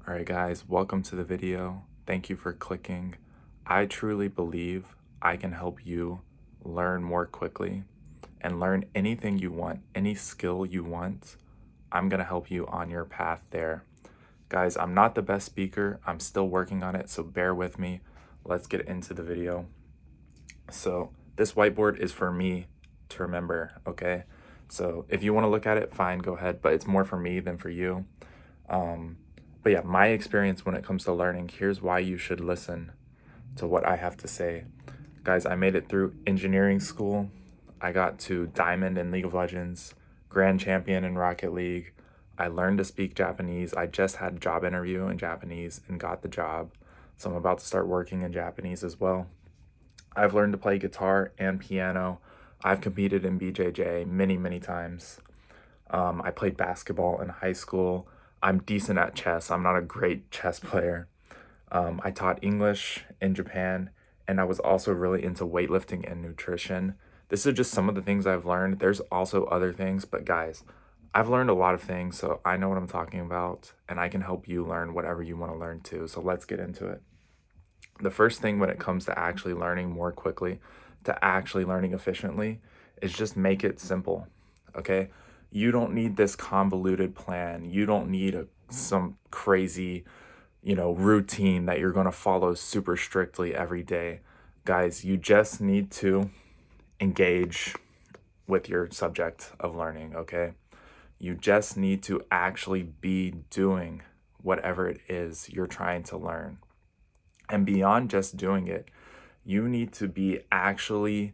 Alright guys, welcome to the video. Thank you for clicking. I truly believe I can help you learn more quickly and learn anything you want, any skill you want. I'm going to help you on your path there. Guys, I'm not the best speaker. I'm still working on it, so bear with me. Let's get into the video. So this whiteboard is for me to remember, okay? So if you want to look at it, fine, go ahead, but it's more for me than for you. But yeah, my experience when it comes to learning, here's why you should listen to what I have to say. Guys, I made it through engineering school. I got to Diamond in League of Legends, Grand Champion in Rocket League. I learned to speak Japanese. I just had a job interview in Japanese and got the job. So I'm about to start working in Japanese as well. I've learned to play guitar and piano. I've competed in BJJ many times. I played basketball in high school. I'm decent at chess. I'm not a great chess player. I taught English in Japan, and I was also really into weightlifting and nutrition. This is just some of the things I've learned. There's also other things, but guys, I've learned a lot of things, so I know what I'm talking about, and I can help you learn whatever you want to learn too. So let's get into it. The first thing when it comes to actually learning more quickly, to actually learning efficiently, is just make it simple, okay? You don't need this convoluted plan. You don't need some crazy, routine that you're going to follow super strictly every day. Guys, you just need to engage with your subject of learning, okay? You just need to actually be doing whatever it is you're trying to learn. And beyond just doing it, you need to be actually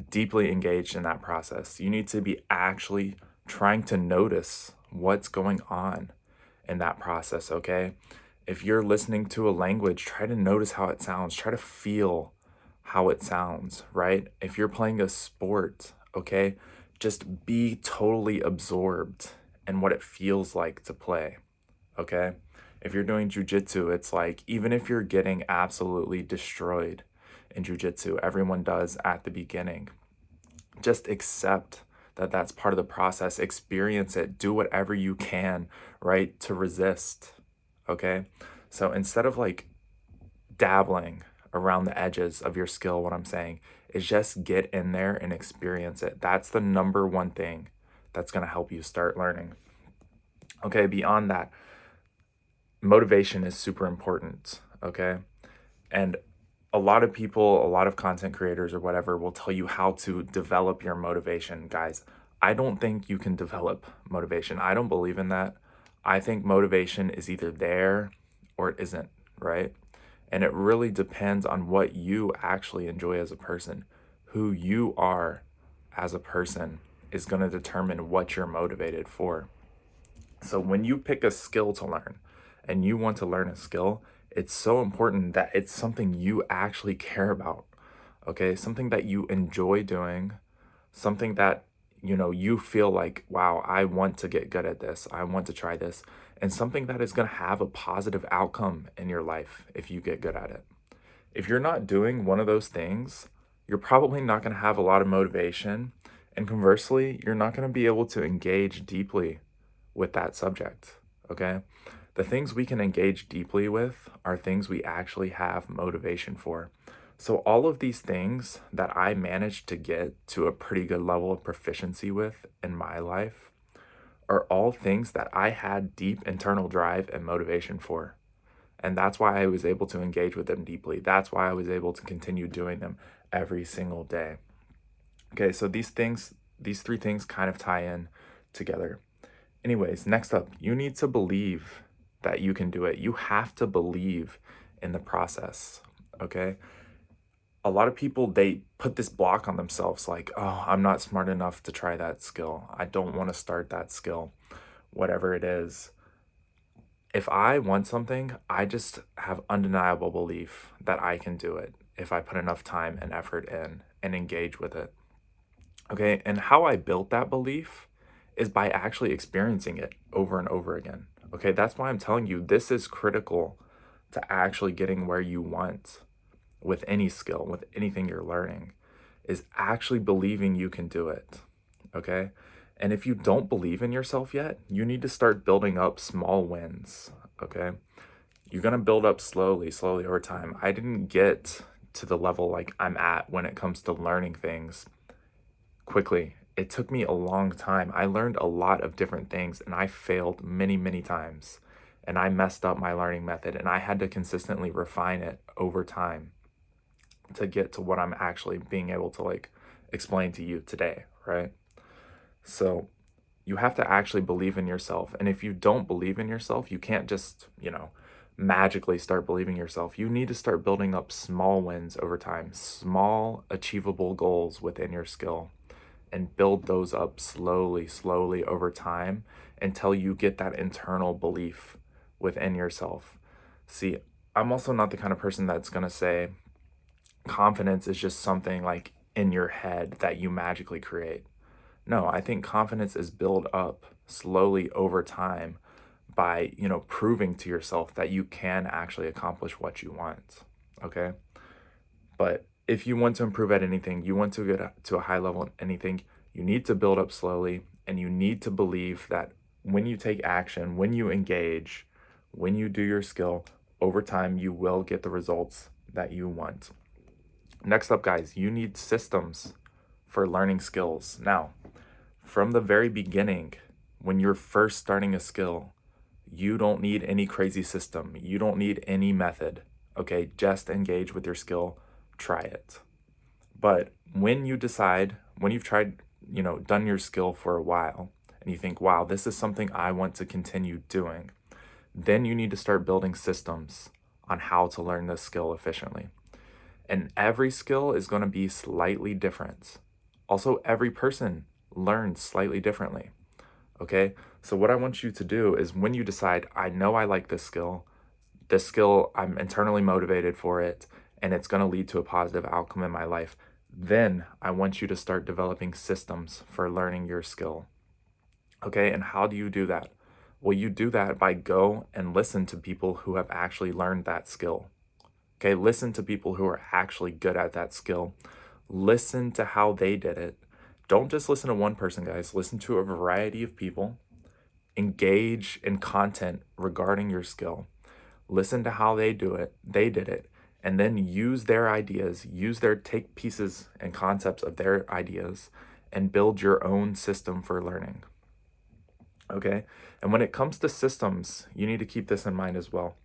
deeply engaged in that process. You need to be actually trying to notice what's going on in that process, okay? If you're listening to a language, try to notice how it sounds. Try to feel how it sounds, right? If you're playing a sport, okay, just be totally absorbed in what it feels like to play, okay? If you're doing jujitsu, it's like, even if you're getting absolutely destroyed in jujitsu, everyone does at the beginning, just accept that that's part of the process. Experience it. Do whatever you can, right, to resist, okay? So instead of like dabbling around the edges of your skill, what I'm saying is just get in there and experience it. That's the number one thing that's going to help you start learning. Okay, beyond that, motivation is super important, okay? And a lot of people, a lot of content creators or whatever will tell you how to develop your motivation. Guys, I don't think you can develop motivation. I don't believe in that. I think motivation is either there or it isn't, right? And it really depends on what you actually enjoy as a person. Who you are as a person is going to determine what you're motivated for. So when you pick a skill to learn and you want to learn a skill, it's so important that it's something you actually care about, okay? Something that you enjoy doing, something that, you feel like, wow, I want to get good at this. I want to try this. And something that is going to have a positive outcome in your life if you get good at it. If you're not doing one of those things, you're probably not going to have a lot of motivation. And conversely, you're not going to be able to engage deeply with that subject, okay? The things we can engage deeply with are things we actually have motivation for. So all of these things that I managed to get to a pretty good level of proficiency with in my life are all things that I had deep internal drive and motivation for. And that's why I was able to engage with them deeply. That's why I was able to continue doing them every single day. Okay, so these three things kind of tie in together. Anyways, next up, you need to believe that you can do it. You have to believe in the process, okay? A lot of people, they put this block on themselves like, oh, I'm not smart enough to try that skill. I don't want to start that skill, whatever it is. If I want something, I just have undeniable belief that I can do it if I put enough time and effort in and engage with it. Okay, and how I built that belief is by actually experiencing it over and over again. Okay, that's why I'm telling you this is critical to actually getting where you want with any skill, with anything you're learning, is actually believing you can do it. Okay, and if you don't believe in yourself yet, you need to start building up small wins. Okay, you're going to build up slowly, slowly over time. I didn't get to the level like I'm at when it comes to learning things quickly. It took me a long time. I learned a lot of different things and I failed many, many times. And I messed up my learning method and I had to consistently refine it over time to get to what I'm actually being able to like explain to you today, right? So you have to actually believe in yourself. And if you don't believe in yourself, you can't just, magically start believing yourself. You need to start building up small wins over time, small achievable goals within your skill, and build those up slowly, slowly over time until you get that internal belief within yourself. See, I'm also not the kind of person that's going to say confidence is just something like in your head that you magically create. No, I think confidence is built up slowly over time by, proving to yourself that you can actually accomplish what you want. Okay? But if you want to improve at anything, you want to get to a high level in anything, you need to build up slowly and you need to believe that when you take action, when you engage, when you do your skill, over time you will get the results that you want. Next up, guys, you need systems for learning skills. Now, from the very beginning, when you're first starting a skill, you don't need any crazy system. You don't need any method. Okay, just engage with your skill, try it. But when you decide, when you've tried, done your skill for a while, and you think, wow, this is something I want to continue doing, then you need to start building systems on how to learn this skill efficiently. And every skill is going to be slightly different. Also, every person learns slightly differently. Okay, so what I want you to do is when you decide, I know I like this skill, I'm internally motivated for it, and it's going to lead to a positive outcome in my life, then I want you to start developing systems for learning your skill. Okay, and how do you do that? Well, you do that by go and listen to people who have actually learned that skill. Okay, listen to people who are actually good at that skill. Listen to how they did it. Don't just listen to one person, guys. Listen to a variety of people. Engage in content regarding your skill. Listen to how they did it, and then use their ideas, take pieces and concepts of their ideas and build your own system for learning. Okay? And when it comes to systems, you need to keep this in mind as well.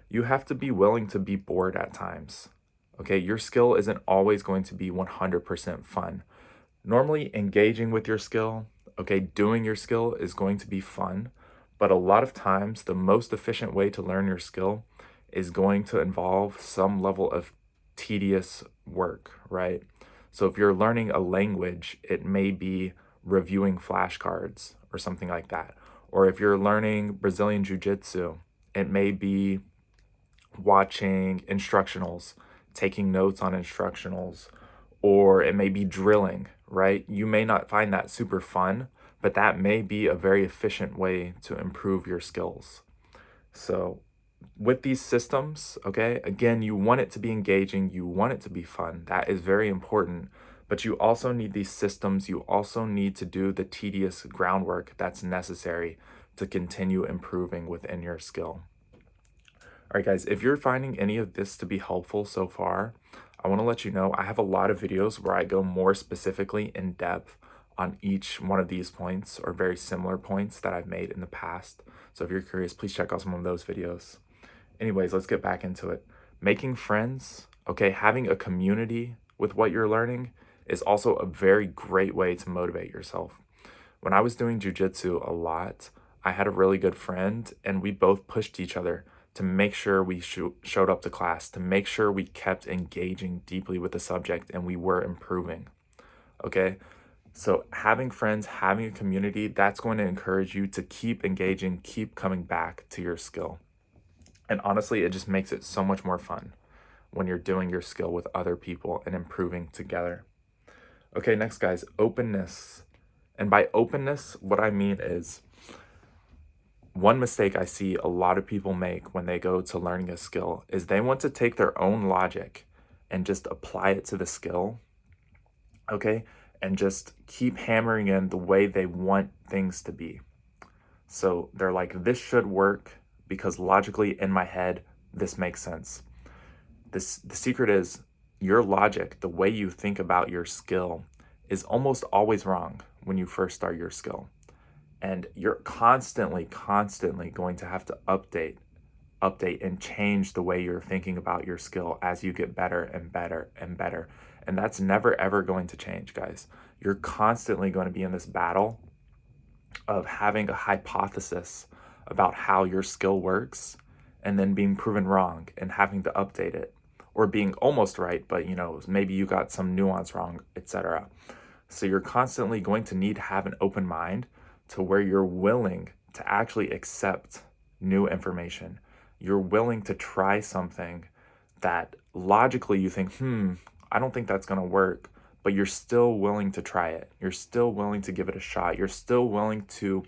You have to be willing to be bored at times. Okay? Your skill isn't always going to be 100% fun. Normally, engaging with your skill, okay, doing your skill is going to be fun, but a lot of times the most efficient way to learn your skill is going to involve some level of tedious work, right? So if you're learning a language, it may be reviewing flashcards or something like that. Or if you're learning Brazilian Jiu-Jitsu, it may be watching instructionals, taking notes on instructionals, or it may be drilling, right? You may not find that super fun, but that may be a very efficient way to improve your skills. So with these systems, okay, again, you want it to be engaging, you want it to be fun. That is very important. But you also need these systems. You also need to do the tedious groundwork that's necessary to continue improving within your skill. All right, guys, if you're finding any of this to be helpful so far, I want to let you know I have a lot of videos where I go more specifically in depth on each one of these points or very similar points that I've made in the past. So if you're curious, please check out some of those videos. Anyways, let's get back into it. Making friends, okay, having a community with what you're learning is also a very great way to motivate yourself. When I was doing jiu-jitsu a lot, I had a really good friend and we both pushed each other to make sure we showed up to class, to make sure we kept engaging deeply with the subject and we were improving, okay? So having friends, having a community, that's going to encourage you to keep engaging, keep coming back to your skill. And honestly, it just makes it so much more fun when you're doing your skill with other people and improving together. Okay, next, guys, openness. And by openness, what I mean is one mistake I see a lot of people make when they go to learning a skill is they want to take their own logic and just apply it to the skill, okay? And just keep hammering in the way they want things to be. So they're like, this should work because logically in my head, this makes sense. The secret is your logic, the way you think about your skill, is almost always wrong when you first start your skill. And you're constantly going to have to update and change the way you're thinking about your skill as you get better and better and better. And that's never ever going to change, guys. You're constantly going to be in this battle of having a hypothesis about how your skill works and then being proven wrong and having to update it, or being almost right, but maybe you got some nuance wrong, etc. So you're constantly going to need to have an open mind to where you're willing to actually accept new information. You're willing to try something that logically you think, I don't think that's going to work, but you're still willing to try it. You're still willing to give it a shot. You're still willing to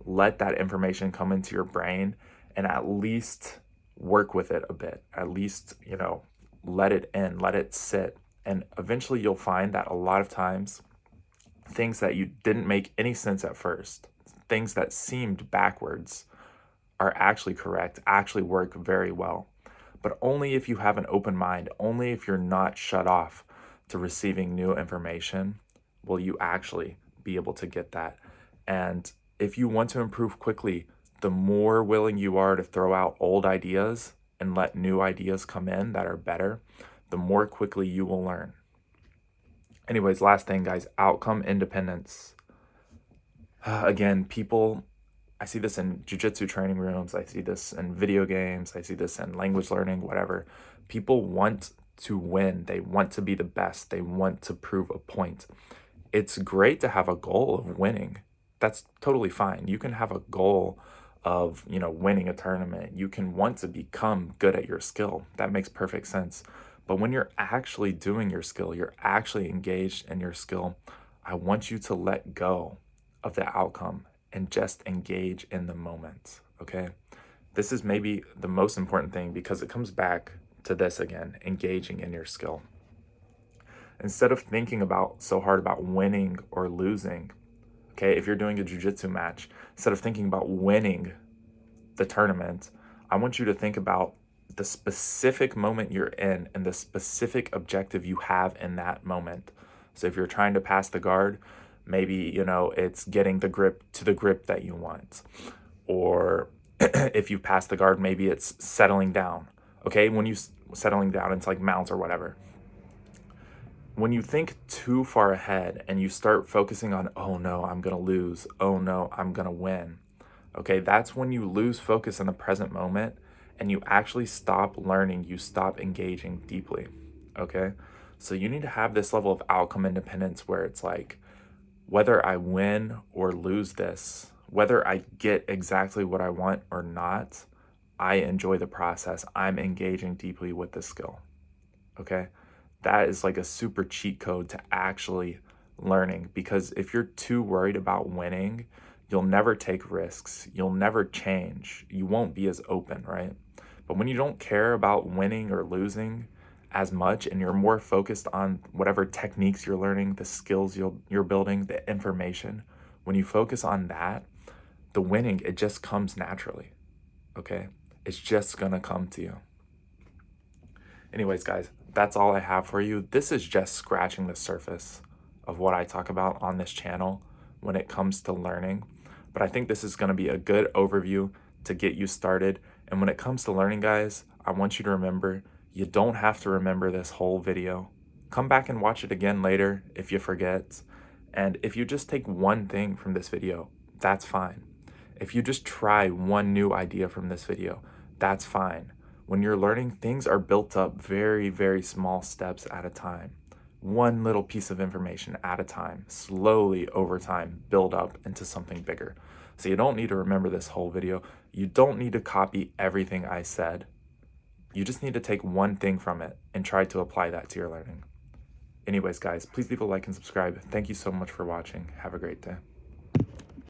let that information come into your brain and at least work with it a bit. At least, let it in, let it sit. And eventually you'll find that a lot of times things that you didn't make any sense at first, things that seemed backwards, are actually correct, actually work very well. But only if you have an open mind, only if you're not shut off to receiving new information, will you actually be able to get that. And if you want to improve quickly, the more willing you are to throw out old ideas and let new ideas come in that are better, the more quickly you will learn. Anyways, last thing, guys, outcome independence. Again, I see this in jiu-jitsu training rooms, I see this in video games, I see this in language learning, whatever. People want to win. They want to be the best. They want to prove a point. It's great to have a goal of winning. That's totally fine. You can have a goal of, winning a tournament. You can want to become good at your skill. That makes perfect sense. But when you're actually doing your skill, you're actually engaged in your skill, I want you to let go of the outcome and just engage in the moment, okay? This is maybe the most important thing because it comes back to this again, engaging in your skill. Instead of thinking so hard about winning or losing, okay, if you're doing a jiu-jitsu match, instead of thinking about winning the tournament, I want you to think about the specific moment you're in and the specific objective you have in that moment. So if you're trying to pass the guard, maybe, it's getting the grip that you want. Or if you pass the guard, maybe it's settling down. Okay, when you settling down, it's like mounts or whatever. When you think too far ahead and you start focusing on, oh no, I'm going to lose. Oh no, I'm going to win. Okay, that's when you lose focus in the present moment and you actually stop learning, you stop engaging deeply. Okay, so you need to have this level of outcome independence where it's like, whether I win or lose this, whether I get exactly what I want or not, I enjoy the process. I'm engaging deeply with the skill. Okay, that is like a super cheat code to actually learning, because if you're too worried about winning, you'll never take risks. You'll never change. You won't be as open, right? But when you don't care about winning or losing as much and you're more focused on whatever techniques you're learning, the skills you're building, the information, when you focus on that, the winning, it just comes naturally, okay? It's just gonna come to you. Anyways, guys, that's all I have for you. This is just scratching the surface of what I talk about on this channel when it comes to learning. But I think this is gonna be a good overview to get you started. And when it comes to learning, guys, I want you to remember, you don't have to remember this whole video. Come back and watch it again later if you forget. And if you just take one thing from this video, that's fine. If you just try one new idea from this video, that's fine. When you're learning, things are built up very, very small steps at a time. One little piece of information at a time, slowly over time, build up into something bigger. So you don't need to remember this whole video. You don't need to copy everything I said. You just need to take one thing from it and try to apply that to your learning. Anyways, guys, please leave a like and subscribe. Thank you so much for watching. Have a great day.